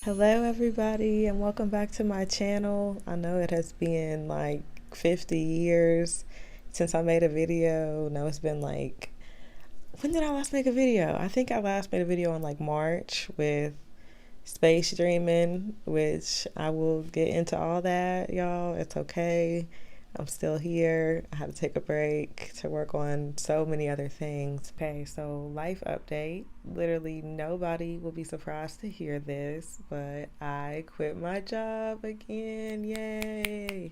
Hello, everybody, and welcome back to my channel. I know it has been like 50 years since I made a video. No, it's been like, when did I last make a video? I think I last made a video in like March with space dreaming, which I will get into all that, y'all. It's okay. I'm still here. I had to take a break to work on so many other things. Okay, so life update. Literally nobody will be surprised to hear this, but I quit my job again. Yay.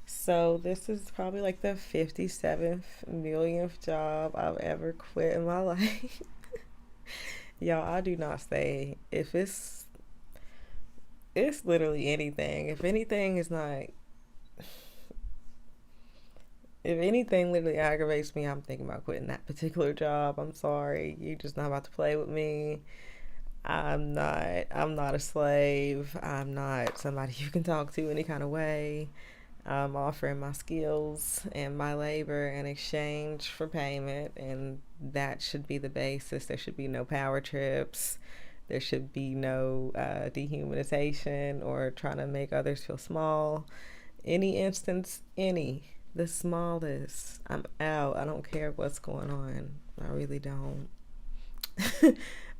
So this is probably like the 57th millionth job I've ever quit in my life. Y'all, I do not say if it's literally anything. If anything literally aggravates me, I'm thinking about quitting that particular job. I'm sorry. You're just not about to play with me. I'm not a slave. I'm not somebody you can talk to any kind of way. I'm offering my skills and my labor in exchange for payment, and that should be the basis. There should be no power trips. There should be no dehumanization or trying to make others feel small. Any instance, the smallest, I'm out. I don't care what's going on. I really don't.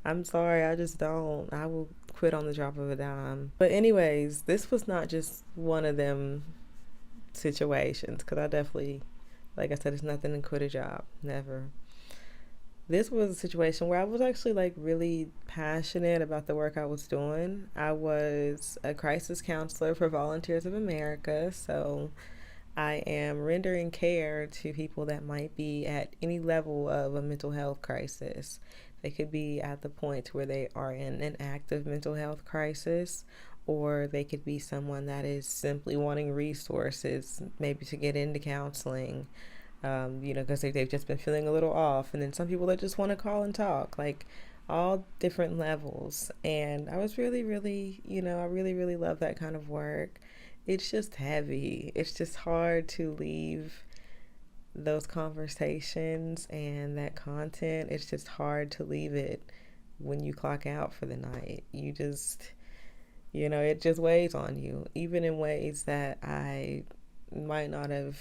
I'm sorry, I just don't. I will quit on the drop of a dime. But anyways, this was not just one of them situations, because I definitely, like I said, it's nothing to quit a job. Never. This was a situation where I was actually like really passionate about the work I was doing. I was a crisis counselor for Volunteers of America, so I am rendering care to people that might be at any level of a mental health crisis. They could be at the point where they are in an active mental health crisis, or they could be someone that is simply wanting resources, maybe to get into counseling, because they've just been feeling a little off. And then some people that just want to call and talk, like all different levels. And I was really, really, I really, really love that kind of work. It's just heavy. It's just hard to leave those conversations and that content. It's just hard to leave it when you clock out for the night. It just weighs on you, even in ways that I might not have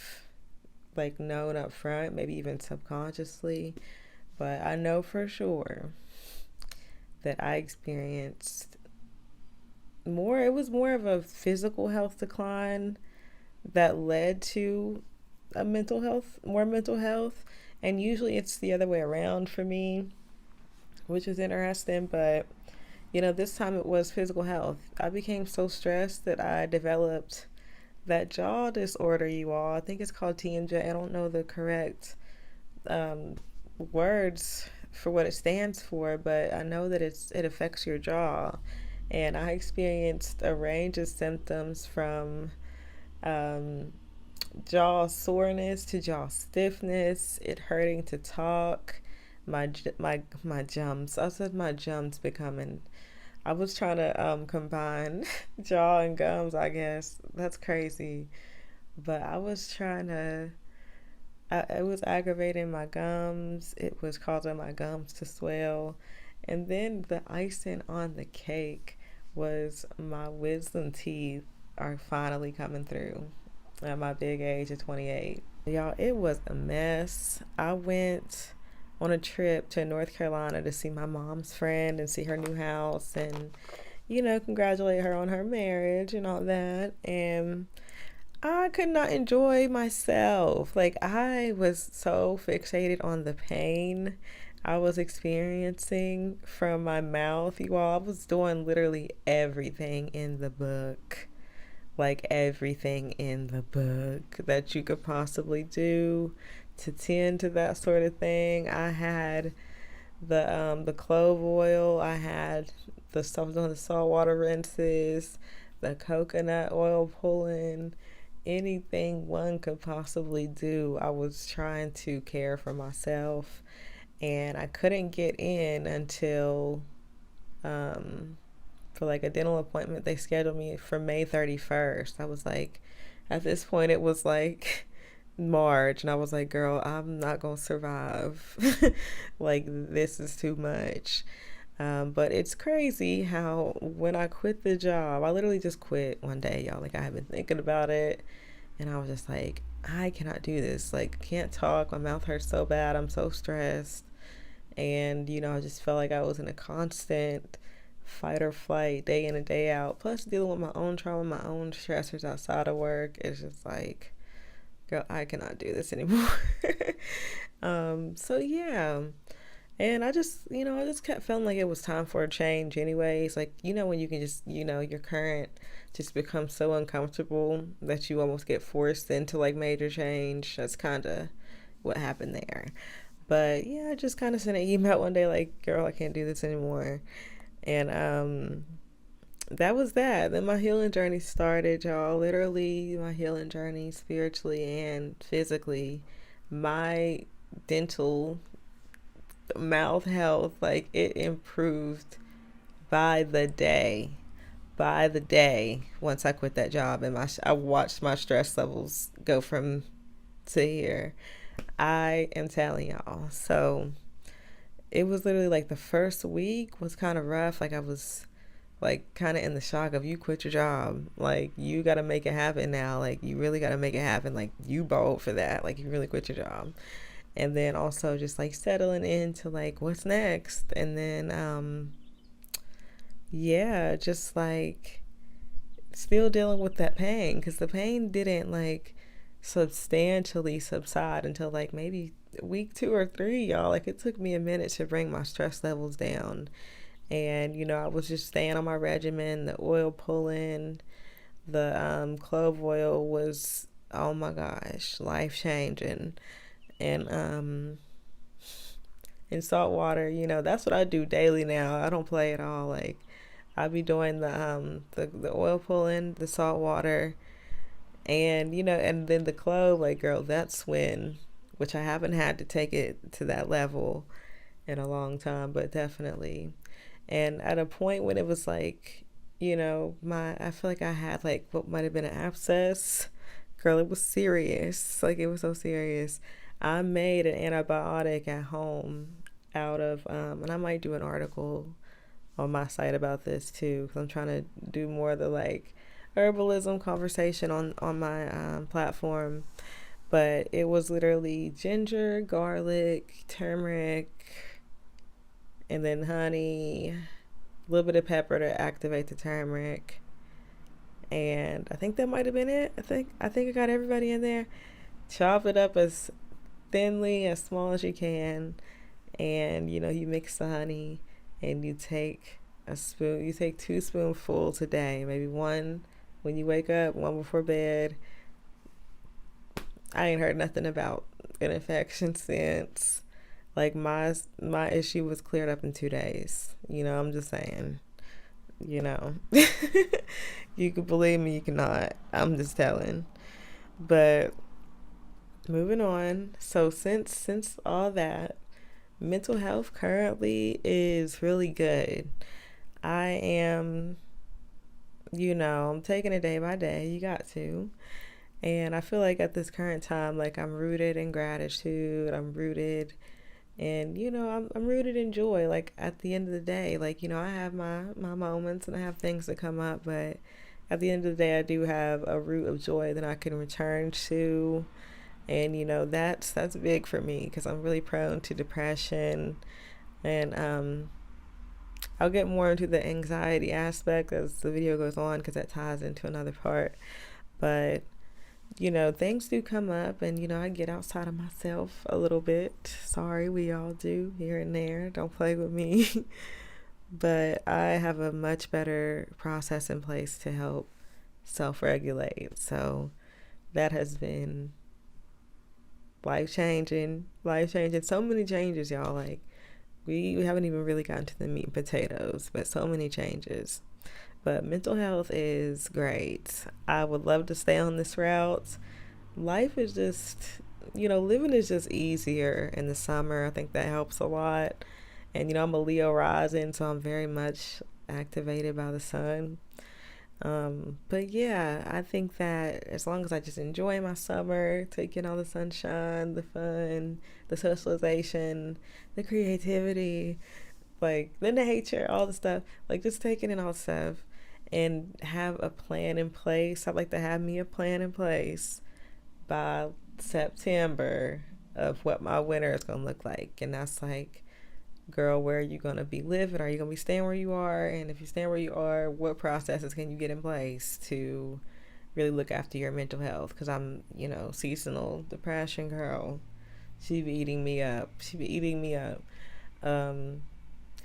like known up front, maybe even subconsciously. But I know for sure that I experienced more, it was more of a physical health decline that led to more mental health. And usually it's the other way around for me, which is interesting. But, this time it was physical health. I became so stressed that I developed that jaw disorder, you all. I think it's called TMJ. I don't know the correct um, words for what it stands for, but I know that it affects your jaw. And I experienced a range of symptoms from um, jaw soreness to jaw stiffness, it hurting to talk, my jumps. I said my jumps becoming. I was trying to combine jaw and gums. I guess that's crazy, but I was trying to. It was aggravating my gums. It was causing my gums to swell, and then the icing on the cake was my wisdom teeth are finally coming through at my big age of 28. Y'all, it was a mess. I went on a trip to North Carolina to see my mom's friend and see her new house and, congratulate her on her marriage and all that. And I could not enjoy myself. Like, I was so fixated on the pain I was experiencing from my mouth. You all, I was doing literally everything in the book. Like everything in the book that you could possibly do to tend to that sort of thing. I had the clove oil. I had the saltwater rinses, the coconut oil pulling, anything one could possibly do. I was trying to care for myself, and I couldn't get in until for like a dental appointment. They scheduled me for May 31st. I was like, at this point, it was like March, and I was like, girl, I'm not gonna survive. Like, this is too much. But it's crazy how when I quit the job, I literally just quit one day, y'all. Like, I have been thinking about it, and I was just like, I cannot do this. Like, can't talk. My mouth hurts so bad. I'm so stressed. And, I just felt like I was in a constant fight or flight day in and day out. Plus, dealing with my own trauma, my own stressors outside of work. It's just like, girl, I cannot do this anymore. So yeah. And I just kept feeling like it was time for a change anyways. Like, when you can just, your current just becomes so uncomfortable that you almost get forced into like major change. That's kind of what happened there. But yeah, I just kind of sent an email one day like, girl, I can't do this anymore. And that was that. Then my healing journey started, y'all. Literally, my healing journey spiritually and physically. My dental mouth health, like, it improved by the day. By the day, once I quit that job, and I watched my stress levels go from to here. I am telling y'all. So it was literally like the first week was kind of rough. Like, I was like kind of in the shock of, you quit your job, like you got to make it happen now, like you really got to make it happen, like you bold for that, like you really quit your job. And then also just like settling into like what's next. And then yeah, just like still dealing with that pain, because the pain didn't like substantially subside until like maybe week 2 or 3, y'all. Like, it took me a minute to bring my stress levels down. And I was just staying on my regimen, the oil pulling, the clove oil was, oh my gosh, life changing. And in salt water, that's what I do daily now. I don't play at all. Like, I be doing the oil pulling, the salt water, and and then the clove. Like, girl, that's when, which I haven't had to take it to that level in a long time, but definitely. And at a point when it was like, I feel like I had like what might have been an abscess. Girl, it was serious. Like, it was so serious. I made an antibiotic at home out of, and I might do an article on my site about this too, because I'm trying to do more of the like herbalism conversation on my platform. But it was literally ginger, garlic, turmeric, and then honey, a little bit of pepper to activate the turmeric. And I think that might have been it. I think I got everybody in there. Chop it up as thinly, as small as you can, and you mix the honey, and you take a spoon. You take 2 spoonfuls a day, maybe one when you wake up, one before bed. I ain't heard nothing about an infection since. Like, my issue was cleared up in 2 days. I'm just saying. You know, you can believe me, you cannot. I'm just telling. But moving on. So since all that, mental health currently is really good. I am, I'm taking it day by day. You got to. And I feel like at this current time, like, I'm rooted in gratitude. I'm rooted and I'm rooted in joy. Like, at the end of the day, like, I have my moments and I have things that come up, but at the end of the day, I do have a root of joy that I can return to. And that's big for me, because I'm really prone to depression. And I'll get more into the anxiety aspect as the video goes on, because that ties into another part. But things do come up, and I get outside of myself a little bit. Sorry, we all do here and there. Don't play with me. But I have a much better process in place to help self-regulate. So that has been life changing. So many changes, y'all. Like, we haven't even really gotten to the meat and potatoes, but so many changes. But mental health is great. I would love to stay on this route. Life is just, living is just easier in the summer. I think that helps a lot. And, I'm a Leo rising, so I'm very much activated by the sun. But yeah, I think that as long as I just enjoy my summer, taking all the sunshine, the fun, the socialization, the creativity, like the nature, all the stuff, like just taking in all stuff and have a plan in place. I'd like to have me a plan in place by September of what my winter is going to look like. And that's like, girl, where are you going to be living? Are you going to be staying where you are? And if you stand where you are, what processes can you get in place to really look after your mental health? Because I'm, seasonal depression, girl. She be eating me up.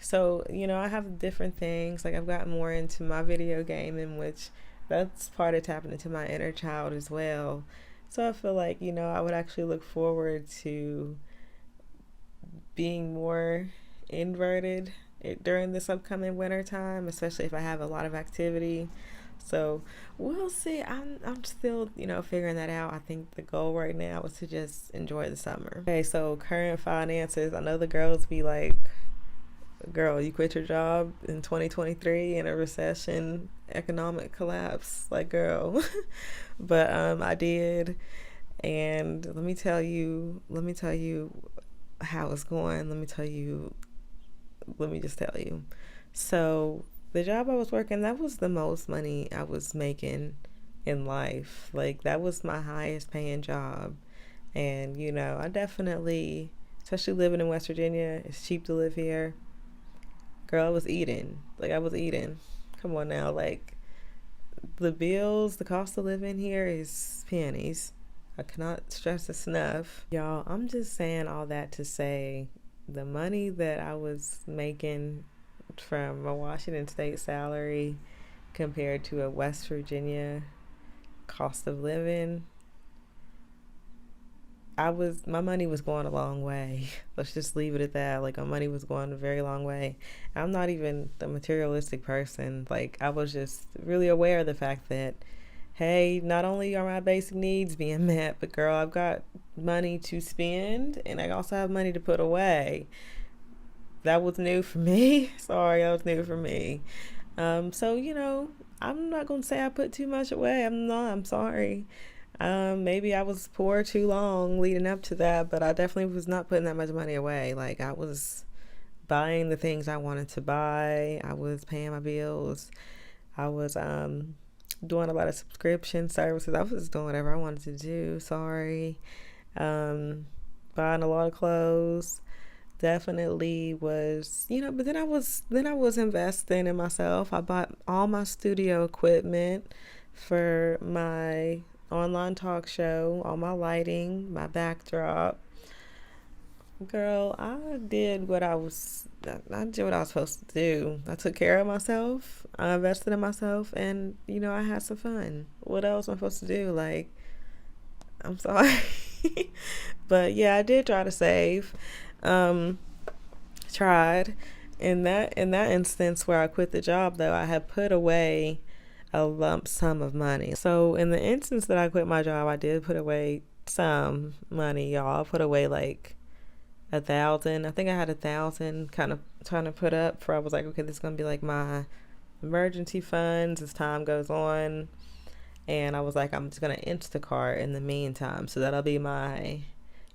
So, I have different things. Like, I've gotten more into my video gaming, which that's part of tapping into my inner child as well. So I feel like, I would actually look forward to being more inverted during this upcoming winter time, especially if I have a lot of activity. So we'll see. I'm still, figuring that out. I think the goal right now is to just enjoy the summer. Okay, so current finances. I know the girls be like, girl, you quit your job in 2023 in a recession, economic collapse. Like, girl. But I did. And let me tell you how it's going. Let me just tell you. So the job I was working, that was the most money I was making in life. Like, that was my highest paying job. And, I definitely, especially living in West Virginia, it's cheap to live here. Girl, I was eating. Come on now. Like, the bills, the cost of living here is pennies. I cannot stress this enough. Y'all, I'm just saying all that to say the money that I was making from a Washington State salary compared to a West Virginia cost of living, my money was going a long way. Let's just leave it at that. Like, my money was going a very long way. I'm not even the materialistic person. Like, I was just really aware of the fact that, hey, not only are my basic needs being met, but girl, I've got money to spend and I also have money to put away. That was new for me. Sorry, that was new for me. So, I'm not going to say I put too much away. I'm sorry. Maybe I was poor too long leading up to that, but I definitely was not putting that much money away. Like, I was buying the things I wanted to buy. I was paying my bills. I was doing a lot of subscription services. I was just doing whatever I wanted to do. Sorry. Buying a lot of clothes. Definitely was, but then I was investing in myself. I bought all my studio equipment for my online talk show, all my lighting, my backdrop. Girl, I did what I was supposed to do. I took care of myself. I invested in myself, and I had some fun. What else am I supposed to do? Like, I'm sorry. But yeah, I did try to save. Tried. In that instance where I quit the job, though, I had put away a lump sum of money. So in the instance that I quit my job, I did put away some money, y'all. I put away like $1,000. I think I had $1,000 kind of trying to put up for, I was like, okay, this is going to be like my emergency funds as time goes on. And I was like, I'm just going to Instacart in the meantime. So that'll be my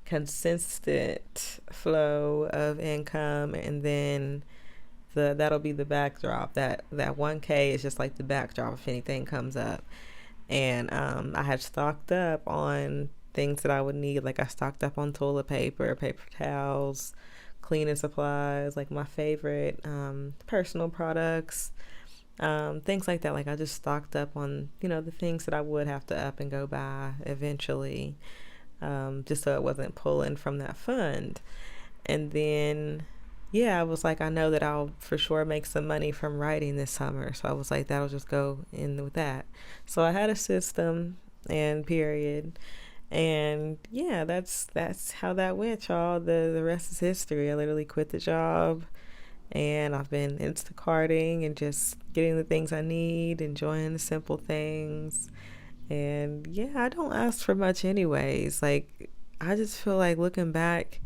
consistent flow of income. And then that'll be the backdrop. That 1K is just like the backdrop if anything comes up. And I had stocked up on things that I would need. Like, I stocked up on toilet paper, paper towels, cleaning supplies, like my favorite personal products, things like that. Like, I just stocked up on, the things that I would have to up and go buy eventually, just so it wasn't pulling from that fund. And then, yeah, I was like, I know that I'll for sure make some money from writing this summer. So I was like, that'll just go in with that. So I had a system and period. And yeah, that's how that went, y'all. The rest is history. I literally quit the job and I've been Instacarting and just getting the things I need, enjoying the simple things. And yeah, I don't ask for much anyways. Like, I just feel like looking back,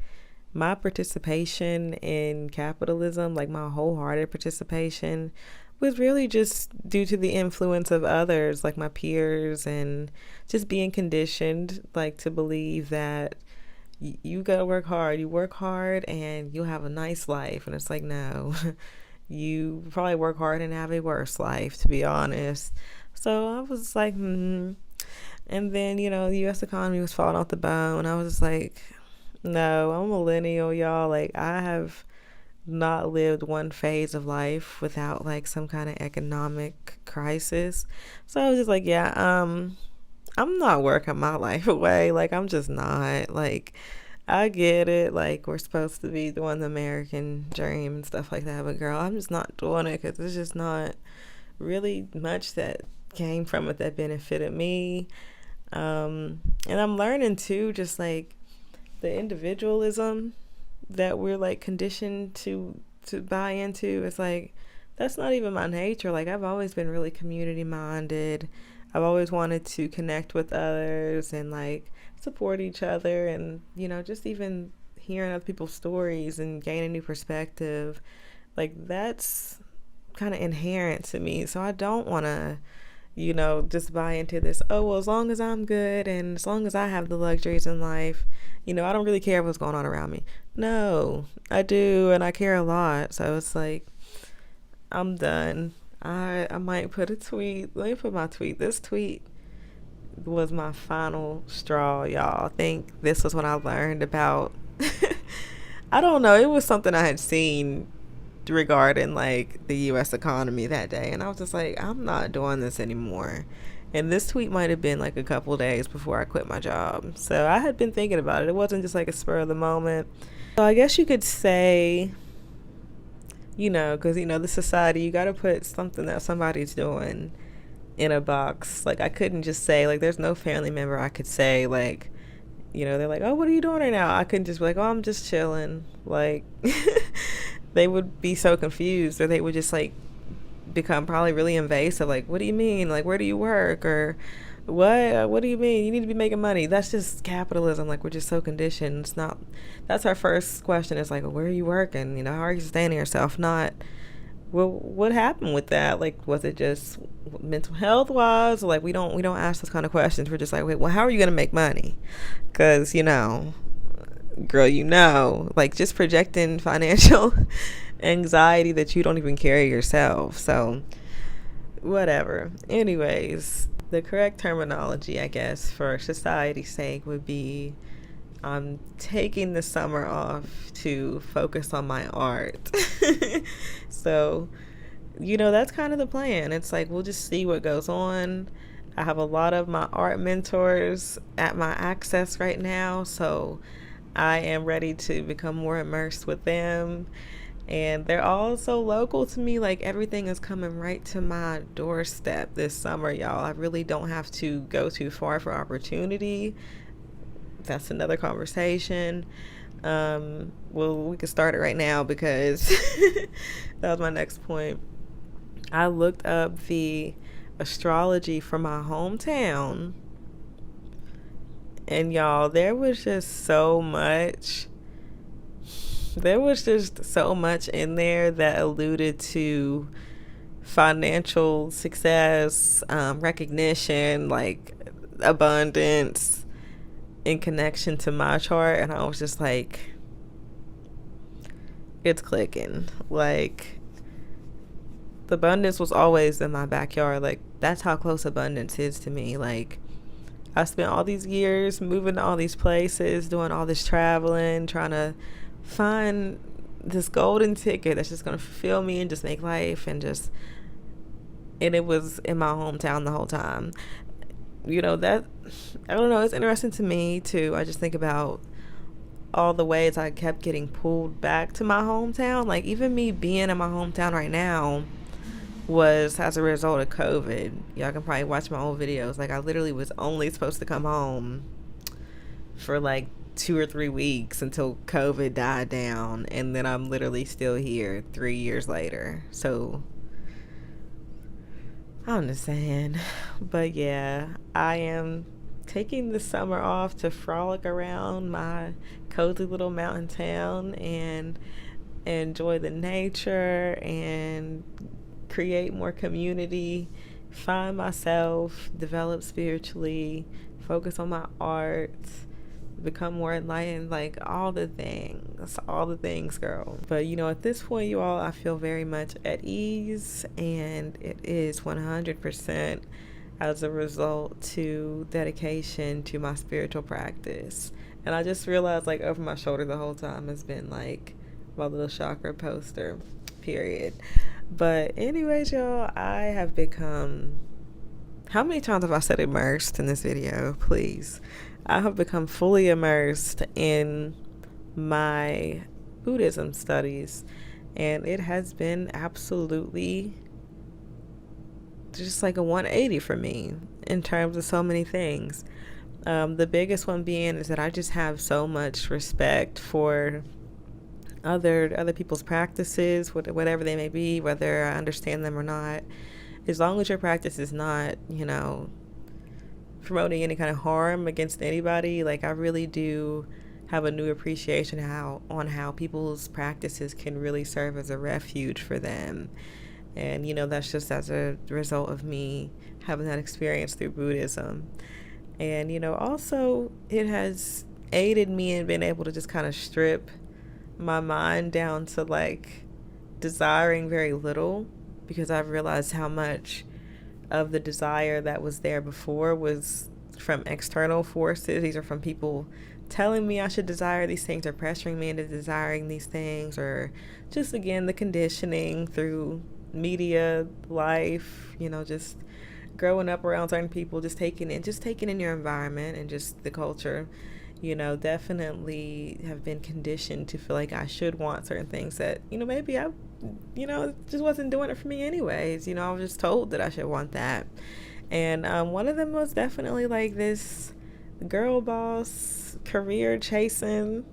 my participation in capitalism, like my wholehearted participation, was really just due to the influence of others, like my peers, and just being conditioned, like, to believe that you gotta work hard. You work hard and you'll have a nice life. And it's like, no, you probably work hard and have a worse life, to be honest. So I was like, And then, the US economy was falling off the bone. And I was just like, no, I'm a millennial, y'all. Like, I have not lived one phase of life without like some kind of economic crisis. So I was just like, yeah, I'm not working my life away. Like, I'm just not. Like, I get it. Like, we're supposed to be doing the American dream and stuff like that. But, girl, I'm just not doing it because there's just not really much that came from it that benefited me. And I'm learning, too, just like the individualism that we're like conditioned to buy into. It's like, that's not even my nature. Like, I've always been really community minded. I've always wanted to connect with others and like support each other, and just even hearing other people's stories and gaining new perspective, like that's kind of inherent to me. So I don't want to just buy into this, oh, well, as long as I'm good and as long as I have the luxuries in life, I don't really care what's going on around me. No, I do, and I care a lot. So it's like, I'm done. I might put a tweet. Let me put my tweet. This tweet was my final straw, y'all. I think this was when I learned about I don't know, it was something I had seen regarding like the US economy that day, and I was just like, I'm not doing this anymore. And this tweet might have been like a couple days before I quit my job. So I had been thinking about it. It wasn't just like a spur of the moment. So I guess you could say, because the society, you got to put something that somebody's doing in a box. Like, I couldn't just say, like, there's no family member I could say, like, they're like, oh, what are you doing right now? I couldn't just be like, oh, I'm just chilling. Like, they would be so confused, or they would just like become probably really invasive. Like, what do you mean? Like, where do you work? Or what do you mean? You need to be making money. That's just capitalism. Like, we're just so conditioned. It's not, that's our first question. It's like, well, where are you working? How are you sustaining yourself? Not, well, what happened with that? Like, was it just mental health wise? Like, we don't ask those kind of questions. We're just like, wait, well, how are you going to make money? Because, girl, like, just projecting financial anxiety that you don't even carry yourself. So whatever. Anyways, the correct terminology, I guess, for society's sake would be, I'm taking the summer off to focus on my art. So, that's kind of the plan. It's like, we'll just see what goes on. I have a lot of my art mentors at my access right now, so I am ready to become more immersed with them. And they're all so local to me. Like, everything is coming right to my doorstep this summer, y'all. I really don't have to go too far for opportunity. That's another conversation. Well, we can start it right now because that was my next point. I looked up the astrology for my hometown, and y'all, there was just so much in there that alluded to financial success, recognition, like abundance in connection to my chart. And I was just like, it's clicking. Like, the abundance was always in my backyard. Like, that's how close abundance is to me. Like, I spent all these years moving to all these places, doing all this traveling, trying to find this golden ticket that's just going to fulfill me and just make life, and it was in my hometown the whole time. That, I don't know, it's interesting to me too. I just think about all the ways I kept getting pulled back to my hometown. Like, even me being in my hometown right now was as a result of COVID. Y'all can probably watch my old videos. Like, I literally was only supposed to come home for like 2 or 3 weeks until COVID died down, and then I'm literally still here 3 years later. So I'm just saying. But yeah, I am taking the summer off to frolic around my cozy little mountain town and enjoy the nature and create more community, find myself, develop spiritually, focus on my art, become more enlightened, like all the things, girl. But at this point, you all, I feel very much at ease, and it is 100% as a result to dedication to my spiritual practice. And I just realized, like, over my shoulder the whole time has been like my little chakra poster, period. But anyways, y'all, I have become, how many times have I said immersed in this video? Please. I have become fully immersed in my Buddhism studies, and it has been absolutely just like a 180 for me in terms of so many things. The biggest one being is that I just have so much respect for other people's practices, whatever they may be, whether I understand them or not. As long as your practice is not, promoting any kind of harm against anybody, like, I really do have a new appreciation on how people's practices can really serve as a refuge for them. And that's just as a result of me having that experience through Buddhism. And also it has aided me in being able to just kind of strip my mind down to, like, desiring very little, because I've realized how much of the desire that was there before was from external forces. These are from people telling me I should desire these things, or pressuring me into desiring these things, or just, again, the conditioning through media, life, just growing up around certain people, just taking in your environment and just the culture, definitely have been conditioned to feel like I should want certain things that, maybe I, just wasn't doing it for me anyways. I was just told that I should want that. And one of them was definitely like this girl boss, career chasing.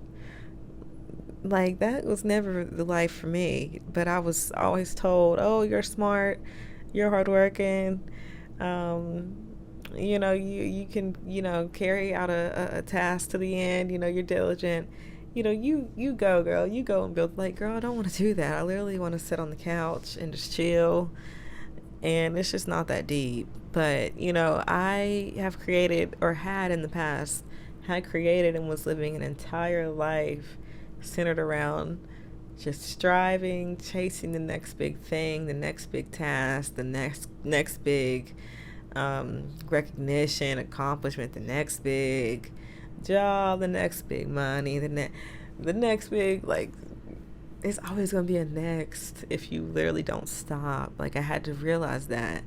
Like, that was never the life for me. But I was always told, oh, you're smart, you're hardworking, you can, carry out a task to the end, you're diligent. You go, girl, you go and build. Like, girl, I don't want to do that. I literally want to sit on the couch and just chill. And it's just not that deep. But, I have created, or had in the past, had created and was living an entire life centered around just striving, chasing the next big thing, the next big task, the next big recognition, accomplishment, the next big job, the next big money, the next big, like, it's always gonna be a next if you literally don't stop. Like, I had to realize that,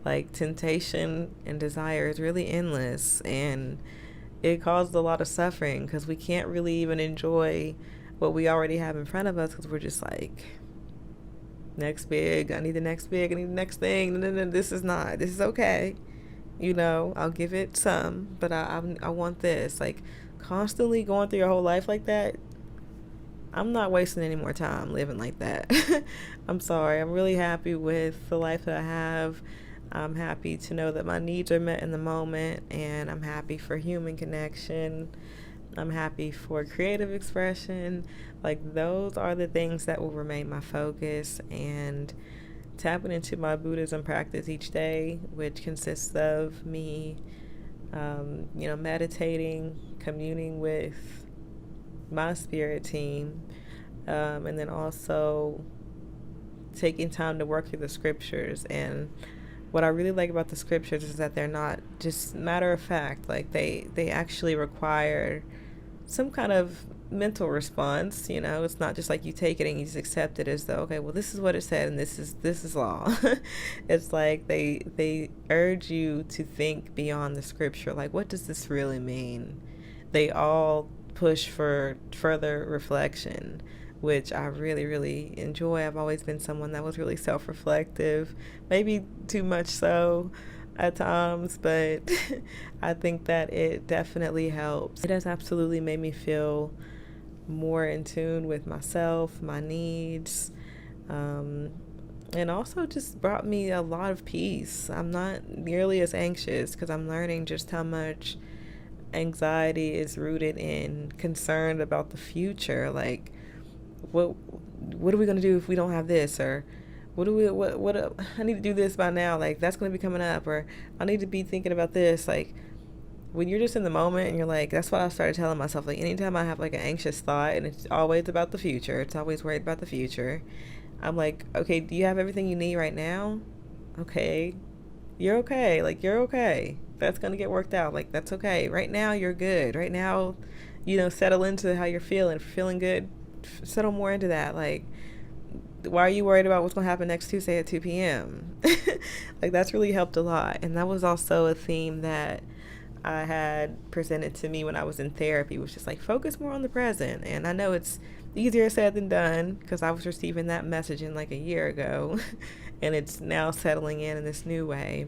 like, temptation and desire is really endless, and it caused a lot of suffering because we can't really even enjoy what we already have in front of us, because we're just like, next big, I need the next big, I need the next thing. No, this is okay. I'll give it some, but I want this. Like, constantly going through your whole life like that, I'm not wasting any more time living like that. I'm sorry. I'm really happy with the life that I have. I'm happy to know that my needs are met in the moment, and I'm happy for human connection. I'm happy for creative expression. Like, those are the things that will remain my focus. And tapping into my Buddhism practice each day, which consists of me, meditating, communing with my spirit team, and then also taking time to work through the scriptures. And what I really like about the scriptures is that they're not just matter of fact. Like, they actually require some kind of mental response. It's not just like you take it and you just accept it as though, okay, well, this is what it said and this is law. It's like they urge you to think beyond the scripture. Like, what does this really mean? They all push for further reflection, which I really, really enjoy. I've always been someone that was really self-reflective, maybe too much so at times, but I think that it definitely helps. It has absolutely made me feel more in tune with myself, my needs, and also just brought me a lot of peace. I'm not nearly as anxious because I'm learning just how much anxiety is rooted in concern about the future. Like, what are we going to do if we don't have this? Or what I need to do this by now. Like, that's going to be coming up. Or I need to be thinking about this. Like, when you're just in the moment and you're like, that's what I started telling myself. Like, anytime I have like an anxious thought and it's always about the future, it's always worried about the future. I'm like, okay, do you have everything you need right now? Okay, you're okay. Like, you're okay. That's going to get worked out. Like, that's okay. Right now, you're good. Right now, settle into how you're feeling. If you're feeling good, settle more into that. Like, why are you worried about what's going to happen next Tuesday at 2 p.m.? Like, that's really helped a lot. And that was also a theme that I had presented to me when I was in therapy, was just like, focus more on the present. And I know it's easier said than done because I was receiving that messaging like a year ago and it's now settling in this new way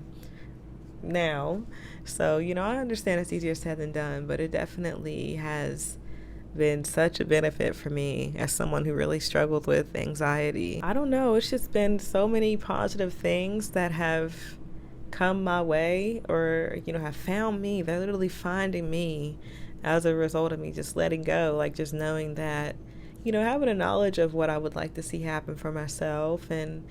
now. So, I understand it's easier said than done, but it definitely has been such a benefit for me as someone who really struggled with anxiety. I don't know, it's just been so many positive things that have come my way or, have found me. They're literally finding me as a result of me just letting go, like just knowing that, having a knowledge of what I would like to see happen for myself and,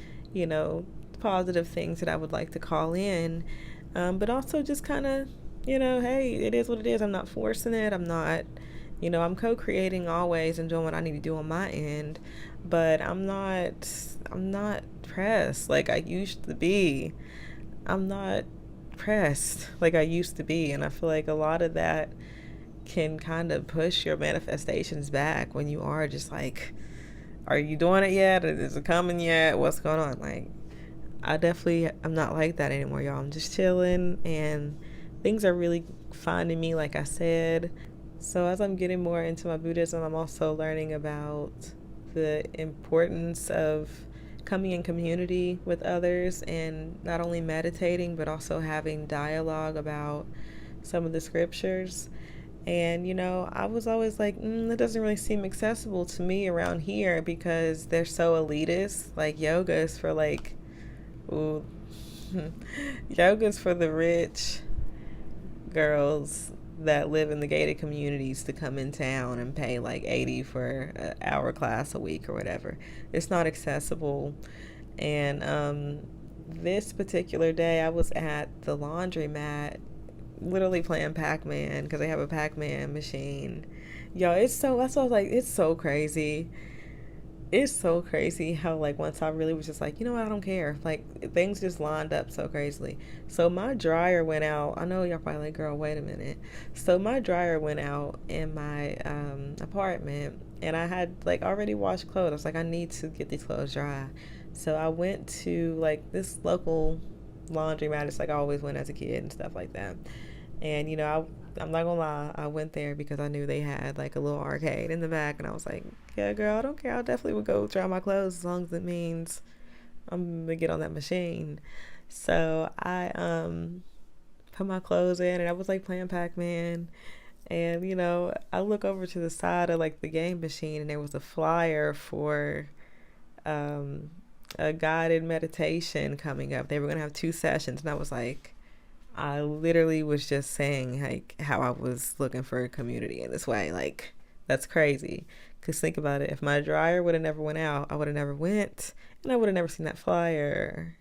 positive things that I would like to call in. But also just kind of, hey, it is what it is. I'm not forcing it. I'm not, I'm co-creating always and doing what I need to do on my end, but I'm not pressed like I used to be. I'm not pressed like I used to be. And I feel like a lot of that can kind of push your manifestations back when you are just like, are you doing it yet? Is it coming yet? What's going on? Like, I'm not like that anymore, y'all. I'm just chilling and things are really finding me, like I said. So as I'm getting more into my Buddhism, I'm also learning about the importance of coming in community with others and not only meditating, but also having dialogue about some of the scriptures. And, I was always like, that doesn't really seem accessible to me around here because they're so elitist. Like, yoga is for like, ooh, yoga's for the rich girls that live in the gated communities to come in town and pay like 80 for an hour class a week or whatever. It's not accessible. And this particular day I was at the laundromat literally playing Pac-Man because they have a Pac-Man machine. Yo, that's what I was like, it's so crazy. It's so crazy how like once I really was just like, what, I don't care. Like things just lined up so crazily. So my dryer went out. I know y'all probably like, girl, wait a minute. So my dryer went out in my apartment and I had like already washed clothes. I was like, I need to get these clothes dry. So I went to like this local laundromat. It's like I always went as a kid and stuff like that. And I'm not gonna lie, I went there because I knew they had like a little arcade in the back, and I was like, yeah, girl, I don't care. I definitely would go dry my clothes as long as it means I'm gonna get on that machine. So I put my clothes in, and I was like playing Pac-Man, and I look over to the side of like the game machine, and there was a flyer for a guided meditation coming up. They were gonna have 2 sessions, and I was like, I literally was just saying like how I was looking for a community in this way. Like, that's crazy. Because think about it. If my dryer would have never went out, I would have never went and I would have never seen that flyer.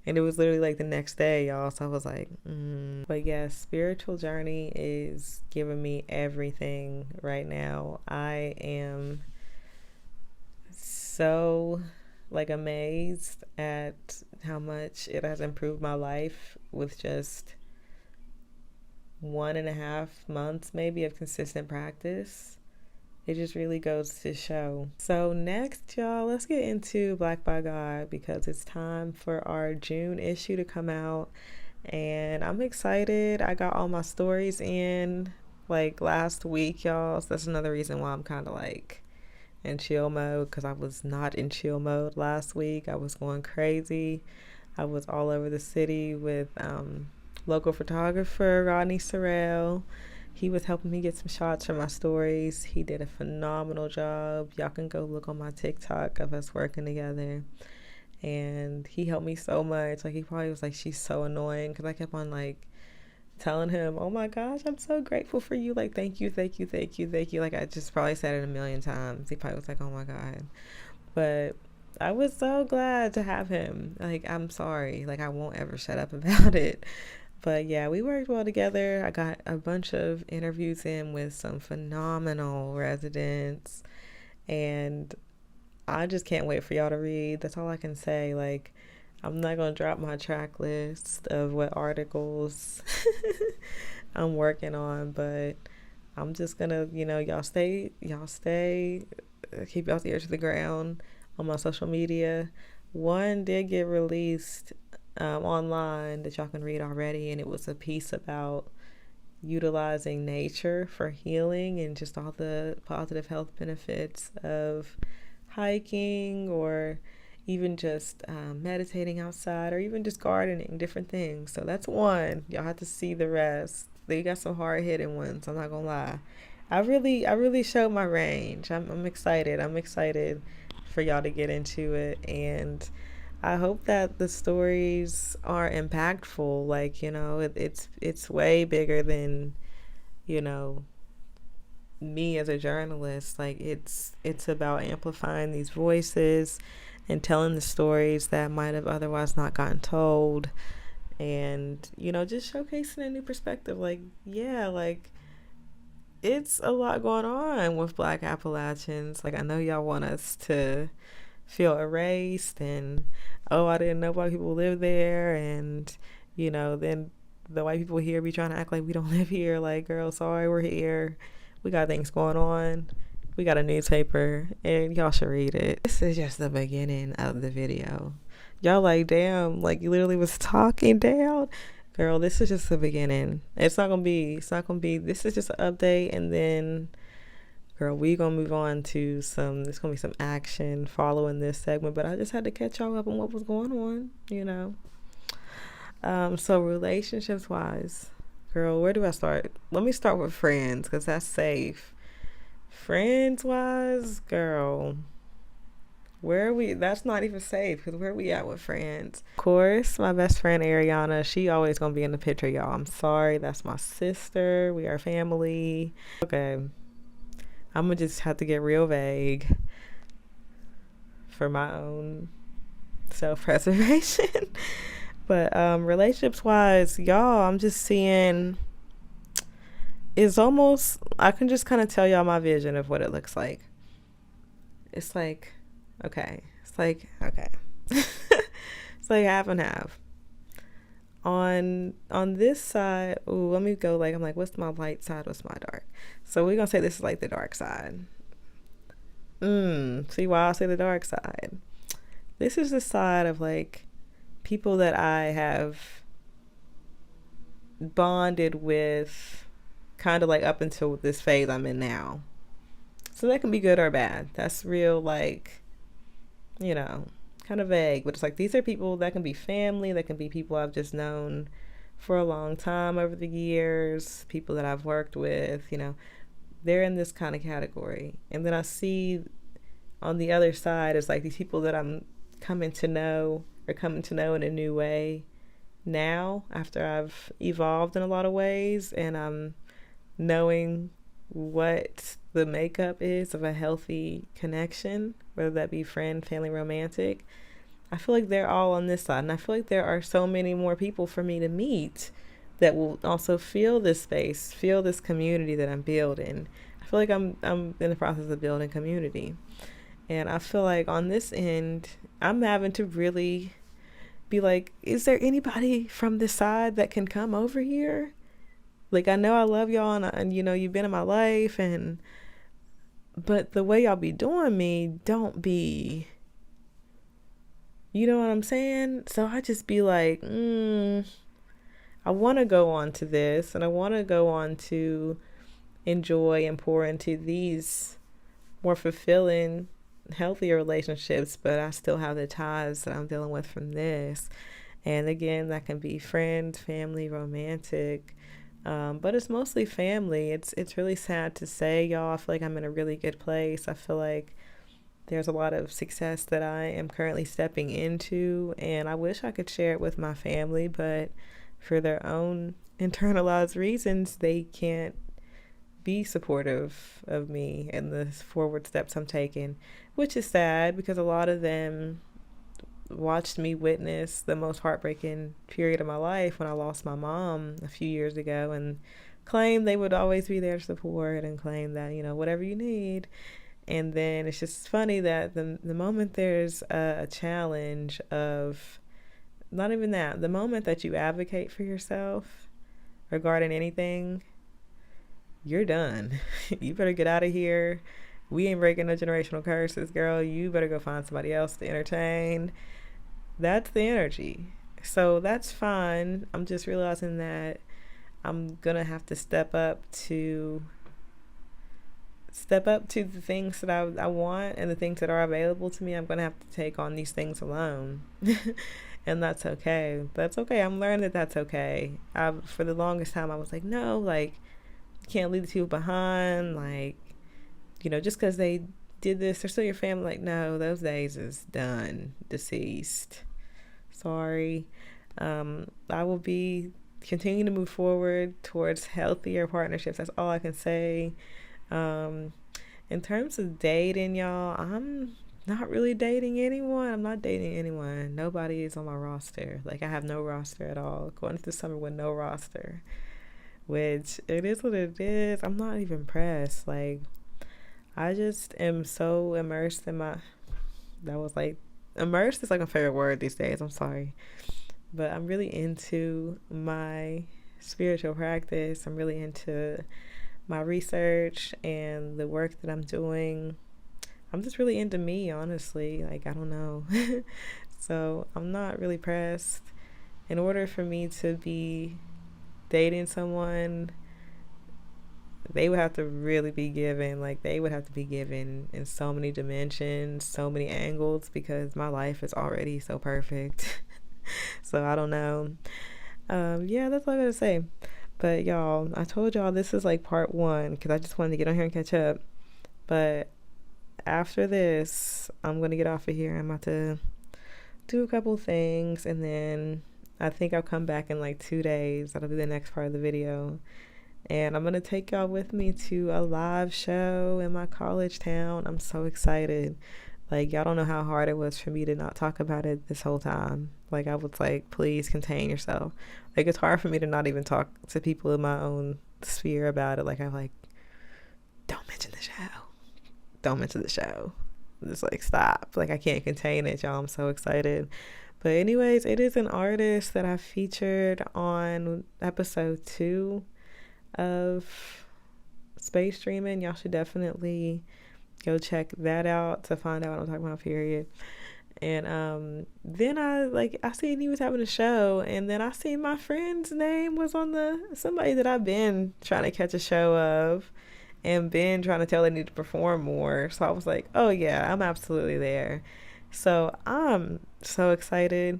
And it was literally like the next day, y'all. So I was like, But yeah, spiritual journey is giving me everything right now. I am so like amazed at how much it has improved my life with just 1.5 months maybe of consistent practice. It just really goes to show. So next, y'all, let's get into Black by God because it's time for our June issue to come out. And I'm excited. I got all my stories in like last week, y'all. So that's another reason why I'm kind of like in chill mode, because I was not in chill mode last week. I was going crazy. I was all over the city with local photographer Rodney Sorrell. He was helping me get some shots for my stories. He did a phenomenal job. Y'all can go look on my TikTok of us working together. And he helped me so much. Like, he probably was like, she's so annoying, because I kept on like telling him, oh my gosh, I'm so grateful for you. Like, thank you, thank you, thank you, thank you. Like, I just probably said it a million times. He probably was like, oh my God. But I was so glad to have him. Like, I'm sorry. Like, I won't ever shut up about it. But yeah, we worked well together. I got a bunch of interviews in with some phenomenal residents, and I just can't wait for y'all to read. That's all I can say. Like, I'm not gonna drop my track list of what articles I'm working on, but I'm just gonna, y'all stay, keep y'all's ears to the ground on my social media. One did get released online that y'all can read already, and it was a piece about utilizing nature for healing and just all the positive health benefits of hiking or even just meditating outside or even just gardening, different things. So that's one. Y'all have to see the rest. They got some hard hitting ones. I'm not gonna lie. I really showed my range. I'm excited. I'm excited for y'all to get into it, and I hope that the stories are impactful. Like, it's way bigger than, you know, me as a journalist. Like, it's about amplifying these voices and telling the stories that might have otherwise not gotten told, and just showcasing a new perspective. Like, yeah, like, it's a lot going on with Black Appalachians. Like, I know y'all want us to feel erased and, oh, I didn't know white people live there, and then the white people here be trying to act like we don't live here. Like, girl, sorry, we're here. We got things going on. We got a newspaper, and y'all should read it. This is just the beginning of the video. Y'all like, damn, like, you literally was talking down. Girl, this is just the beginning. It's not gonna be, this is just an update, and then, girl, we gonna move on to there's gonna be some action following this segment, but I just had to catch y'all up on what was going on. So relationships wise, girl, where do I start? Let me start with friends, because that's safe. Friends wise, girl, where are we? That's not even safe, because where are we at with friends? Of course, my best friend Ariana, she always gonna be in the picture, y'all. I'm sorry, that's my sister. We are family. Okay, I'm gonna just have to get real vague for my own self-preservation. But relationships wise, y'all, I'm just seeing, it's almost, I can just kind of tell y'all my vision of what it looks like. It's like, okay. It's like, okay. It's like half and half. On this side, ooh, let me go, like, I'm like, what's my light side, what's my dark? So we're gonna say this is like the dark side. See why I say the dark side? This is the side of, like, people that I have bonded with kind of like up until this phase I'm in now. So that can be good or bad. That's real, like, kind of vague, but it's like, these are people that can be family, that can be people I've just known for a long time over the years, people that I've worked with, they're in this kind of category. And then I see on the other side is like these people that I'm coming to know in a new way now, after I've evolved in a lot of ways, and I'm knowing what the makeup is of a healthy connection, whether that be friend, family, romantic. I feel like they're all on this side, and I feel like there are so many more people for me to meet that will also feel this space, feel this community that I'm building. I feel like I'm in the process of building community, and I feel like on this end, I'm having to really be like, is there anybody from this side that can come over here? Like, I know I love y'all, and you've been in my life, but the way y'all be doing me, don't be, you know what I'm saying? So I just be like, I want to go on to this, and I want to go on to enjoy and pour into these more fulfilling, healthier relationships, but I still have the ties that I'm dealing with from this. And again, that can be friends, family, romantic, but it's mostly family. It's really sad to say, y'all. I feel like I'm in a really good place. I feel like there's a lot of success that I am currently stepping into, and I wish I could share it with my family, but for their own internalized reasons, they can't be supportive of me and the forward steps I'm taking, which is sad, because a lot of them watched me witness the most heartbreaking period of my life when I lost my mom a few years ago, and claimed they would always be there to support and claim that, whatever you need. And then it's just funny that the moment there's a challenge of, not even that, the moment that you advocate for yourself regarding anything, you're done. You better get out of here. We ain't breaking no generational curses, girl. You better go find somebody else to entertain. That's the energy. So that's fine. I'm just realizing that I'm gonna have to step up to the things that I want and the things that are available to me. I'm gonna have to take on these things alone. And that's okay. That's okay. I'm learning that that's okay. For the longest time I was like, no, like, you can't leave the people behind, like, just because they did this, they're still your family. Like, no, those days is done, deceased. Sorry. I will be continuing to move forward towards healthier partnerships. That's all I can say. In terms of dating, y'all, I'm not really dating anyone. I'm not dating anyone. Nobody is on my roster. Like, I have no roster at all. Going into the summer with no roster, which it is what it is. I'm not even pressed. Like, I just am so immersed in immersed is like my favorite word these days. I'm sorry. But I'm really into my spiritual practice. I'm really into my research and the work that I'm doing. I'm just really into me, honestly. Like, I don't know. So I'm not really pressed. In order for me to be dating someone, they would have to really be given, like, they would have to be given in so many dimensions, so many angles, because my life is already so perfect. So I don't know. Yeah, that's all I gotta say. But y'all, I told y'all this is like part one because I just wanted to get on here and catch up. But after this, I'm gonna get off of here. I'm about to do a couple things, and then I think I'll come back in like 2 days. That'll be the next part of the video. And I'm gonna take y'all with me to a live show in my college town. I'm so excited. Like, y'all don't know how hard it was for me to not talk about it this whole time. Like, I was like, please contain yourself. Like, it's hard for me to not even talk to people in my own sphere about it. Like, I'm like, don't mention the show. Don't mention the show. Just like, stop. Like, I can't contain it, y'all. I'm so excited. But anyways, it is an artist that I featured on episode 2 of Space Dreaming. Y'all should definitely go check that out to find out what I'm talking about, period. And then I seen he was having a show, and then I seen my friend's name was on somebody that I've been trying to catch a show of and been trying to tell they need to perform more. So I was like, oh yeah, I'm absolutely there. So I'm so excited.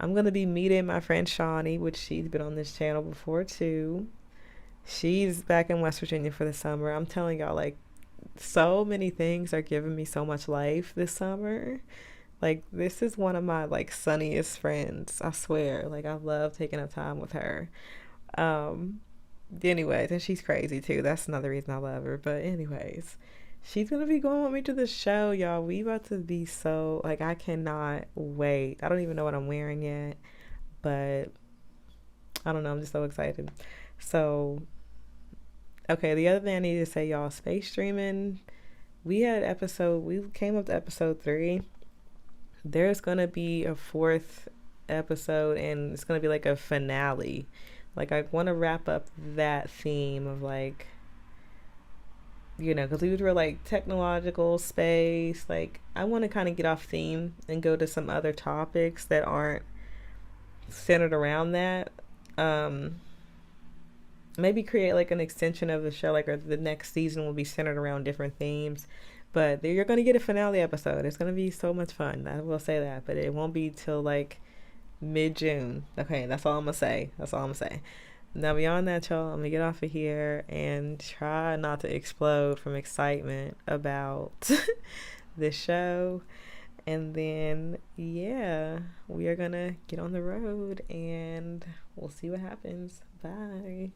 I'm gonna be meeting my friend Shawnee, which she's been on this channel before too. She's back in West Virginia for the summer. I'm telling y'all, like, so many things are giving me so much life this summer. Like, this is one of my, like, sunniest friends, I swear. Like, I love taking up time with her. Anyways, and she's crazy too. That's another reason I love her. But anyways, she's gonna be going with me to the show, y'all. We about to be so, like, I cannot wait. I don't even know what I'm wearing yet, but I don't know, I'm just so excited. So okay, the other thing I need to say, y'all, space streaming, we came up to episode 3. There's gonna be a 4th episode, and it's gonna be like a finale. Like, I want to wrap up that theme of, like, because we were like technological space. Like, I want to kind of get off theme and go to some other topics that aren't centered around that. Maybe create like an extension of the show, like, or the next season will be centered around different themes. But you're going to get a finale episode. It's going to be so much fun. I will say that. But it won't be till like mid-June. Okay, that's all I'm going to say. Now, beyond that, y'all, I'm going to get off of here and try not to explode from excitement about the show. And then, yeah, we are going to get on the road and we'll see what happens. Bye.